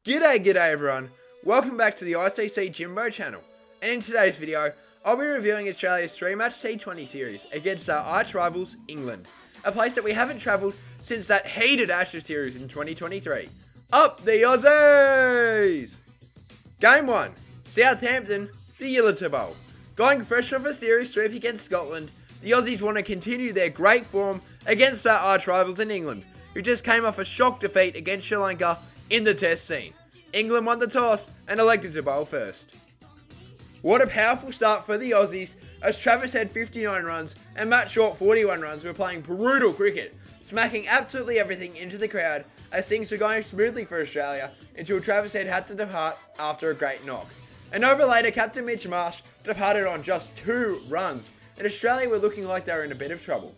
G'day everyone, welcome back to the ICC Jimbo channel, and in today's video, I'll be reviewing Australia's 3-match T20 series against our arch rivals, England, a place that we haven't travelled since that heated Ashes series in 2023. Up the Aussies! Game 1, Southampton, the Ullata Bowl. Going fresh off a series sweep against Scotland, the Aussies want to continue their great form against our arch rivals in England, who just came off a shock defeat against Sri Lanka in the test scene. England won the toss and elected to bowl first. What a powerful start for the Aussies, as Travis Head 59 runs and Matt Short 41 runs were playing brutal cricket, smacking absolutely everything into the crowd as things were going smoothly for Australia until Travis Head had to depart after a great knock. An over later, Captain Mitch Marsh departed on just 2 runs, and Australia were looking like they were in a bit of trouble.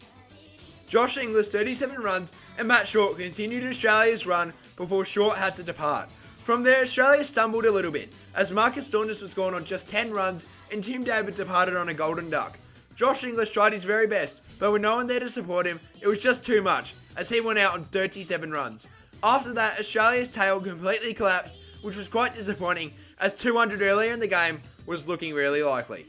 Josh Inglis 37 runs and Matt Short continued Australia's run before Short had to depart. From there, Australia stumbled a little bit, as Marcus Saunders was gone on just 10 runs and Tim David departed on a golden duck. Josh Inglis tried his very best, but with no one there to support him, it was just too much, as he went out on 37 runs. After that, Australia's tail completely collapsed, which was quite disappointing, as 200 earlier in the game was looking really likely.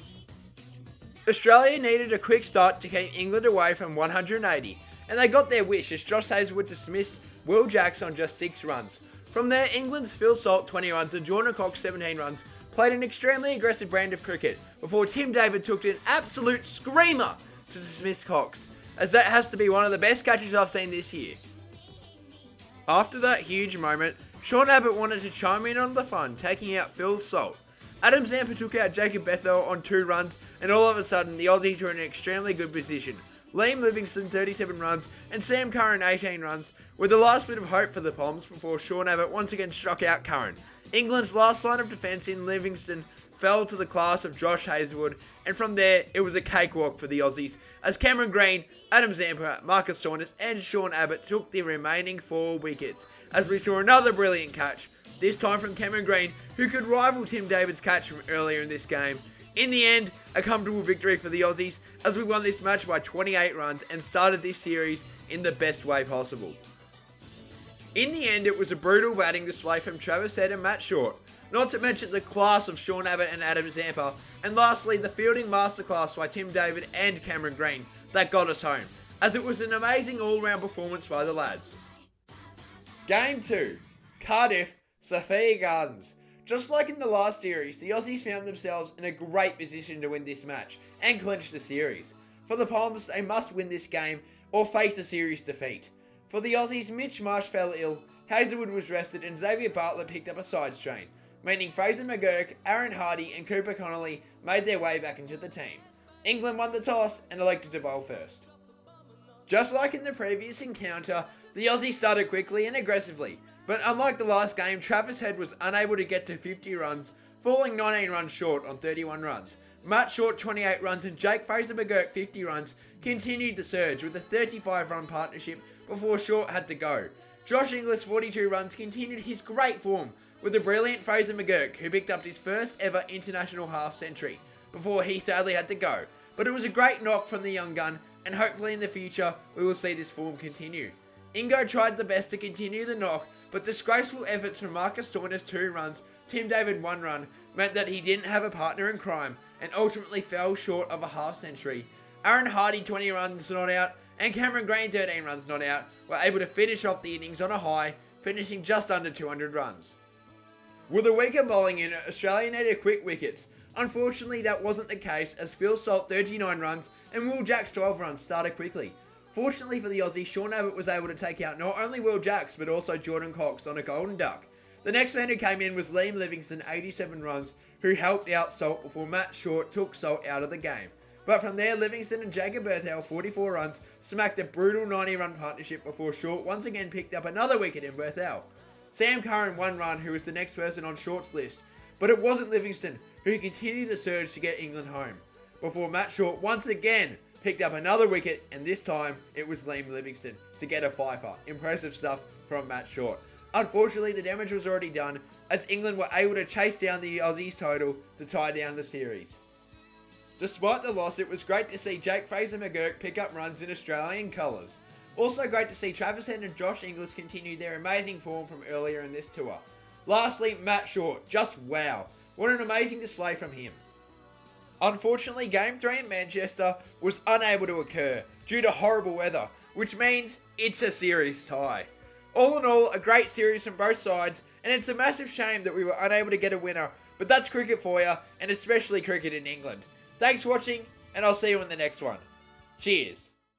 Australia needed a quick start to keep England away from 180, and they got their wish as Josh Hazlewood dismissed Will Jacks on just 6 runs. From there, England's Phil Salt 20 runs and Jordan Cox 17 runs played an extremely aggressive brand of cricket before Tim David took an absolute screamer to dismiss Cox, as that has to be one of the best catches I've seen this year. After that huge moment, Sean Abbott wanted to chime in on the fun, taking out Phil Salt. Adam Zampa took out Jacob Bethel on 2 runs, and all of a sudden the Aussies were in an extremely good position. Liam Livingstone 37 runs and Sam Curran 18 runs were the last bit of hope for the Poms before Sean Abbott once again struck out Curran. England's last line of defence in Livingstone fell to the class of Josh Hazlewood, and from there it was a cakewalk for the Aussies as Cameron Green, Adam Zampa, Marcus Saunders and Sean Abbott took the remaining 4 wickets, as we saw another brilliant catch, this time from Cameron Green, who could rival Tim David's catch from earlier in this game. In the end, a comfortable victory for the Aussies, as we won this match by 28 runs and started this series in the best way possible. In the end, it was a brutal batting display from Travis Head and Matt Short, not to mention the class of Sean Abbott and Adam Zampa, and lastly the fielding masterclass by Tim David and Cameron Green that got us home, as it was an amazing all-round performance by the lads. Game 2, Cardiff, Sophia Gardens. Just like in the last series, the Aussies found themselves in a great position to win this match and clinch the series. For the Poms, they must win this game or face a series defeat. For the Aussies, Mitch Marsh fell ill, Hazlewood was rested and Xavier Bartlett picked up a side strain, meaning Fraser McGurk, Aaron Hardy and Cooper Connolly made their way back into the team. England won the toss and elected to bowl first. Just like in the previous encounter, the Aussies started quickly and aggressively, but unlike the last game, Travis Head was unable to get to 50 runs, falling 19 runs short on 31 runs. Matt Short 28 runs and Jake Fraser McGurk 50 runs continued the surge with a 35-run partnership before Short had to go. Josh Inglis 42 runs continued his great form with a brilliant Fraser McGurk, who picked up his first ever international half century before he sadly had to go. But it was a great knock from the young gun, and hopefully in the future we will see this form continue. Ingo tried the best to continue the knock, but disgraceful efforts from Marcus Saunders 2 runs, Tim David 1 run, meant that he didn't have a partner in crime and ultimately fell short of a half century. Aaron Hardy 20 runs not out and Cameron Green 13 runs not out were able to finish off the innings on a high, finishing just under 200 runs. With a weaker bowling unit, Australia needed quick wickets. Unfortunately, that wasn't the case as Phil Salt 39 runs and Will Jacks 12 runs started quickly. Fortunately for the Aussies, Sean Abbott was able to take out not only Will Jacks but also Jordan Cox on a golden duck. The next man who came in was Liam Livingstone 87 runs, who helped out Salt before Matt Short took Salt out of the game. But from there, Livingstone and Jacob Bethel 44 runs smacked a brutal 90-run partnership before Short once again picked up another wicket in Bethel. Sam Curran 1 run, who was the next person on Short's list, but it wasn't Livingstone who continued the surge to get England home, before Matt Short once again picked up another wicket, and this time it was Liam Livingstone to get a fifer. Impressive stuff from Matt Short. Unfortunately, the damage was already done as England were able to chase down the Aussies total to tie down the series. Despite the loss, it was great to see Jake Fraser McGurk pick up runs in Australian colours. Also great to see Travis Head and Josh Inglis continue their amazing form from earlier in this tour. Lastly, Matt Short, just wow. What an amazing display from him. Unfortunately, Game 3 in Manchester was unable to occur due to horrible weather, which means it's a series tie. All in all, a great series from both sides, and it's a massive shame that we were unable to get a winner, but that's cricket for you, and especially cricket in England. Thanks for watching, and I'll see you in the next one. Cheers.